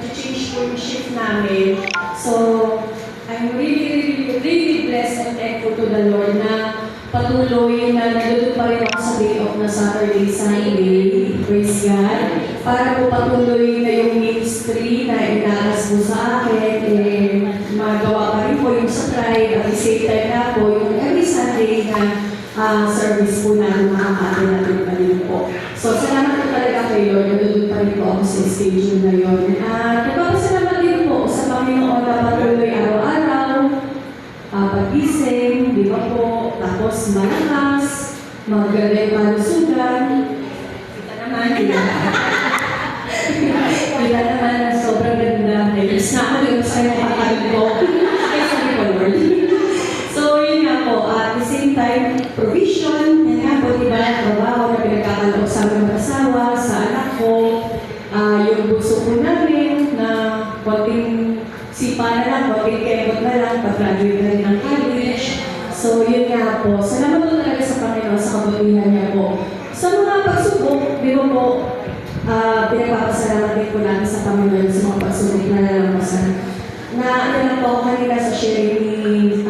nag-change po yung shift namin. So, I'm really blessed and thankful to the Lord na patuloy na nandun pa rin ako sa day off na Saturday, Sunday. Praise God. Para po patuloy na yung ministry na inaras po sa akin. Magawa pa rin po yung sa tribe. At the same time na po yung every Sunday na service po na makakati natin pa rin po. So, salamat po talaga kay Lord. Nandun pa rin po ako sa stage na yun. At nagpapasalamat din po sa Panginoon na patuloy araw-araw. Pag-ising, di ba po? Tapos malakas, maganda yung kalusugan. Kita naman, kita naman na sobrang ganda. Yes na ako yung sa'yo kakain ko. Ay, sabi ko, Lord. So, yun nga po. At the same time, provision. Yan nga po, di ba? Trabaho na pinagkakaloob sa aming mag-asawa, sa anak ko. Yung gusto ko namin na konting sipa na lang, konting kemot na lang, pag-graduate na rin ng college. So, yun nga po. Salamat po talaga sa Panginoon sa kabutihan niya po. Sa mga pagsubok, di ba po, pinagpapasalamat din po natin sa Panginoon sa mga pagsubok na nalalampasan. Na ano lang po kanina sa sharing ni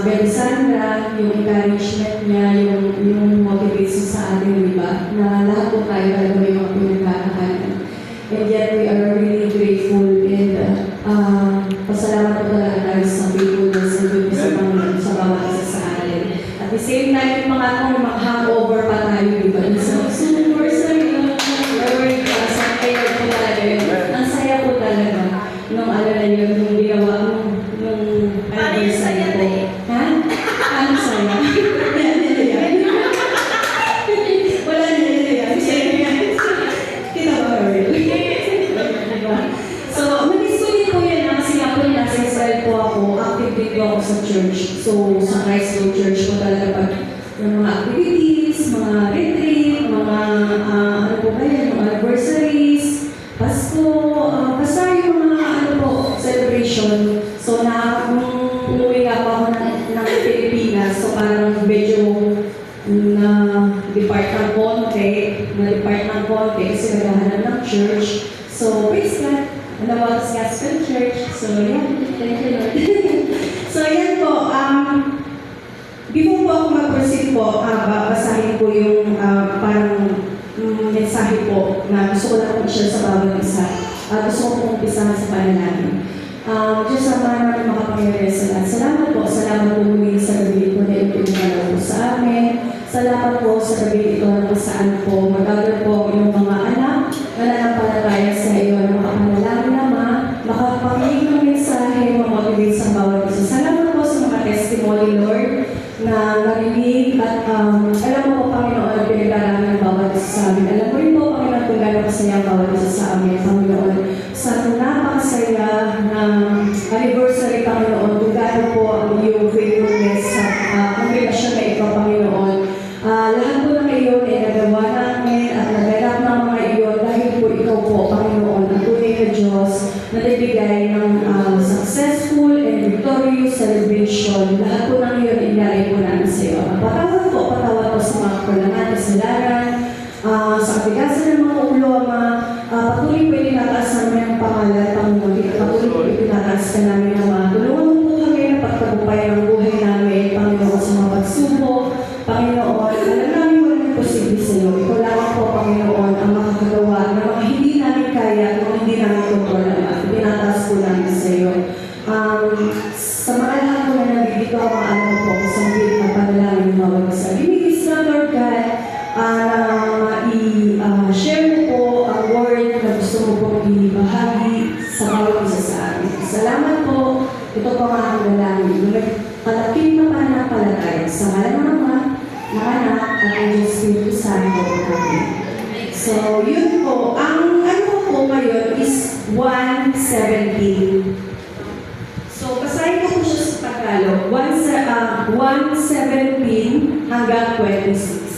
Belisandra, yung encouragement niya, yung motivation sa atin, di ba? Na lahat po tayo talaga may mga pinagkakahanan. And yet, we are really grateful and pasalamat po talaga tayo sa faithfulness and goodness sa Panginoon sa bawat isa sa atin. At the same time, yung mga kung mag-hangover pa tayo, di ba? Sa super saya, very sa kaya po talaga yun. Ang saya po talaga nung ano na yun, nung ginawa nung anniversary po. Ha? Ano saya? Wala nila yan. Kita ba, Earl? So, mag-isulit po yan kasi nga po nasa Israel po ako, active din po ako sa church. So, sa Christ Lord Church po talaga pag yung mga activities, mga retreat, mga ano po ba yan, mga anniversaries, Pasko, basta yung mga ano po, celebration. So, nung umuwi nga po ako ng Pilipinas, so parang medyo na-depart ng konti kasi naghahanap ng church. So, praise God. Nawakas Gospel Church. So, yan. Thank you, Lord. So, yan po. Before po ako mag-proceed po, basahin po yung parang mensahe po na gusto ko lang po share sa bawat isa. Gusto ko pong umpisahan sa panalangin. Diyos sa mga namin makapangyarihan sa lahat. Salamat po. Salamat po muli sa gabi po na ito po sa amin. Salamat po sa gabi ito na saan po magagal po yung mga anak na nanampalataya sa iyo na makapanalangin naman, makapakinig ng mensahe, mamotivate sa bawat isa. Salamat po sa mga testimony, Lord, na narinig at alam mo po, Panginoon, ang pinag-aralan ng bawat isa sa amin. Alam mo rin po, Panginoon, kung gano'n kasaya ang bawat isa sa amin, Panginoon. Sa napakasaya na anniversary, Panginoon, kung gano'n po ang iyong faithfulness sa kongregasyon na ito, Panginoon. Lahat po ng iyon ay nagawa namin at naganap ng mga iyon dahil po ikaw po, Panginoon, ang tunay na Diyos na nagbigay ng successful and victorious celebration. Lahat po ng iyon inalay po namin sa iyo. Patawad po sa mga kakulangan, kasalanan, sa kabigasan ng mga ulo, patuloy po itinataas namin ang pangalan, Panginoon. Patuloy po itinataas ka namin naman. Tulungan mo po kami na pagtagumpay ng buhay namin, Panginoon, sa mga pagsubok. Panginoon, alam namin walang posible sa iyo. Ikaw lamang po, Panginoon, ang makakagawa na mga hindi namin kaya, mga hindi namin kontrolaman. Tinataas po namin sa iyo. Sa mga lahat po na nabibito ang mga alam po sa mga panalangin ng bawat isa. Binigis na, Lord God, i-share mo po ang word na gusto mo pong ibahagi sa bawat isa sa amin. Salamat po. Ito po ang panalangin. Palaking na pananampalataya sa ngalan ng Ama, ng Anak, at ang Espiritu Santo. Amen. So, yun po. Ang ano po ngayon is 1:17. So, basahin ko po siya sa Tagalog. 1:17 hanggang 26.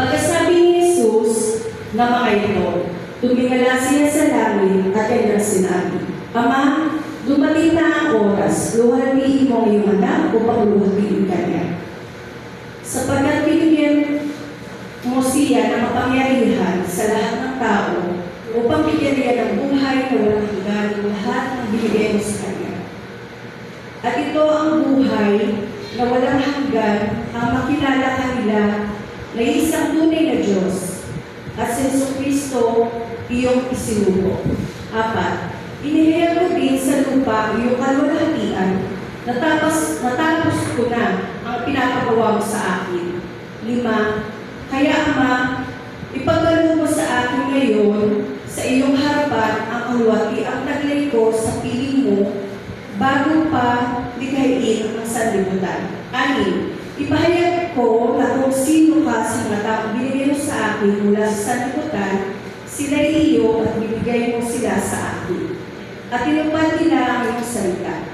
Pagkasabi ni Jesus na mga ito, tumingala siya sa langit at kanyang sinabi, Ama, dumating na ang oras, luhalhatiin mo ang iyong anak upang luhalhatiin kanya. Sapagkat binigyan mo siya ng kapangyarihan sa lahat ng tao upang bigyan niya ng buhay na ang buhay na walang hanggan ang makilala kanila na isang tunay na Diyos at si Jesucristo iyong isinubo. 4. Inihayag ko din sa lupa iyong kalwalhatian, natapos ko na ang pinapagawa mo sa akin. 5. Kaya Ama, ipagkaloob mo sa akin ngayon sa iyong harapan ang kalwati ang taglay ko sa piling mo bago pa likhain ang sanlibutan. 6. Ipahayag ko na kung sino ka sa matang binigay mo sa akin mula sa sanlibutan, sila iyo at bibigay mo sila sa akin. At tinupad nila ang iyong salita.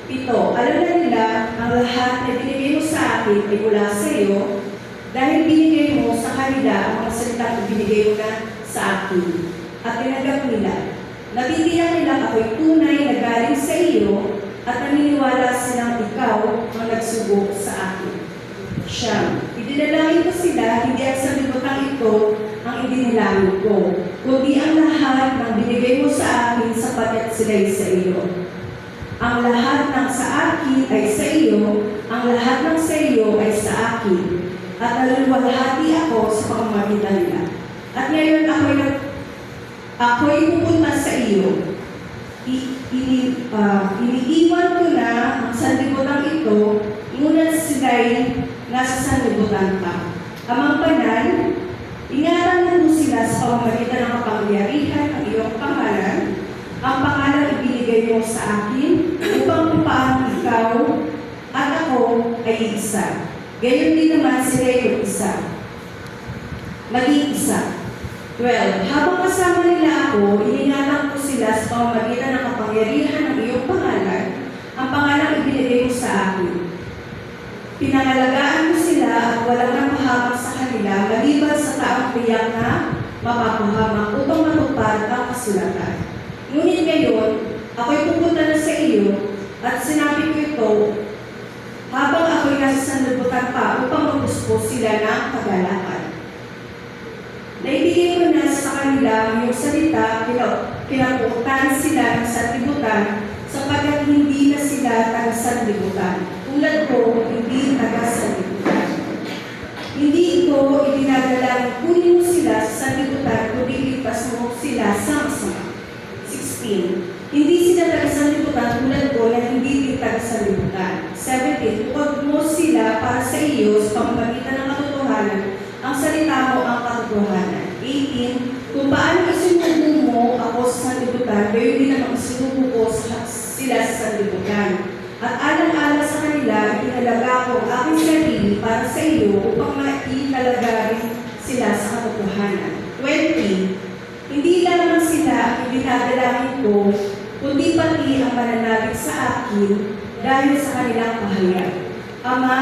7. Alam na nila ang lahat na binigay mo sa akin ay mula sa iyo, dahil binigay mo sa kanila ang mga salita na binigay mo na sa akin. At tinanggap nila. Nabibigyan nila ako'y tunay na galing sa iyo at naniniwala silang ikaw ang nagsugo sa akin. 9. Idinalangin ko sila, hindi ang sanlibutan ito ang idinalangin ko, kundi ang lahat ng binigay mo sa akin sapagat sila'y sa iyo. Ang lahat ng sa akin ay sa iyo, ang lahat ng sa iyo ay sa akin, at naluluwalhati ako sa pamamagitan nila. At ngayon ako'y pupunta sa iyo. Iniiwan ko na ang sanlibutan ito, ngunit sila'y nasa sanlibutan pa. Amang Banal, ingatan mo sila sa pamamagitan ng kapangyarihan ng iyong pangalan, ang pangalan ibinigay mo sa akin, upang kung paano ikaw at ako ay isa. Gayon din naman sila yung isa. Maging isa. 12. Habang kasama nila ako, iningatan ko sila sa pamamagitan ng kapangyarihan ng iyong pangalan, ang pangalan ibinigay mo sa akin. Pinangalagaan mo sila at walang napahamak sa kanila, maliban sa taong tiyak na mapapahamak upang matupad ang kasulatan. Ngunit ngayon, ako'y pupunta na sa iyo at sinabi ko ito habang ako'y nasa sanlibutan pa upang mapuspos sila ng kagalakan. Naibigay ko na sa kanila ang iyong salita, kinaputan sila ng sanlibutan sapagkat hindi na sila taga-sanlibutan. Tulad ko, hindi taga-sanlibutan. Hindi ito idinadalang kunin mo sila sa sanlibutan, kundi iligtas mo sila sama-sama. 16. Hindi sila taga-sanlibutan tulad ko na hindi din taga-sanlibutan. 17. Huwag mo sila para sa iyo sa pamamagitan ng katotohanan, ang salita mo ang katotohanan. 18. Kung paano isinubo mo ako sa sanlibutan, gayon din ang isinubo ko sila sa sanlibutan. At alang-alang sa kanila, inalaga ko ang aking sarili para sa iyo upang maitalaga rin sila sa katotohanan. 20. Hindi lamang sila ang dinadalangin ko, kundi pati ang mananalig sa akin dahil sa kanilang kahayag. Ama,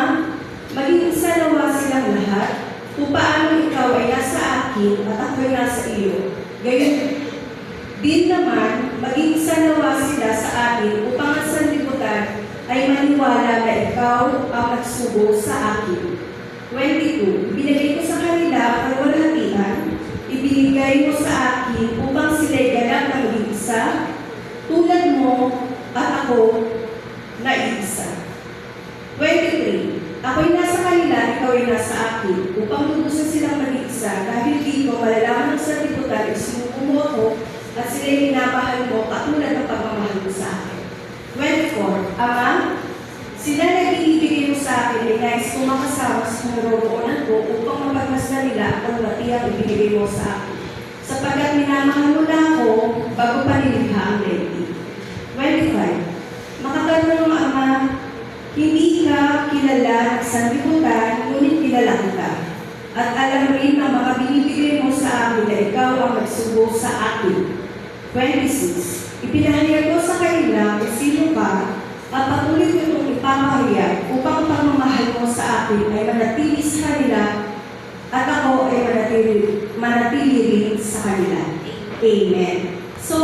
maging isa nawa silang lahat, kung paano ikaw ay nasa akin at ako ay nasa iyo. Gayon din naman, maging isa nawa sila sa akin upang ang sanlibutan ay maniwala na ikaw ang nagsugo sa akin. 22. Binigay ko sa kanila ang kalwalhatian, ibinigay mo sa akin upang sila'y ganap na maging isa, tulad mo at ako na iisa. 23. Ako'y nasa kanila, ikaw ay nasa akin, upang lubusan silang maging isa, dahil dito malalaman ng sanlibutan, isinubo mo ako, at sila'y minamahal mo katulad ng pagmamahal mo sa akin. 24. Ama, sila na binibigay mo sa akin ay nais kong makasama sa naroroonan ko upang mapagmasdan nila ang kalwatiang ibinigay mo sa akin. Sapagkat minamahal mo na ako bago pa nilikha ang daigdig. 25. Makatanong ng Ama, hindi ka kilala sa sanlibutan, ngunit kilala kita. At alam rin ang mga binibigay mo sa akin na ikaw ang nagsugo sa akin. 26. Ipinahayag ko sa kanila kung sino ka, at patuloy ko itong ipamahayag upang pagmamahal mo sa akin ay manatili sa kanila at ako ay manatili rin sa kanila. Amen.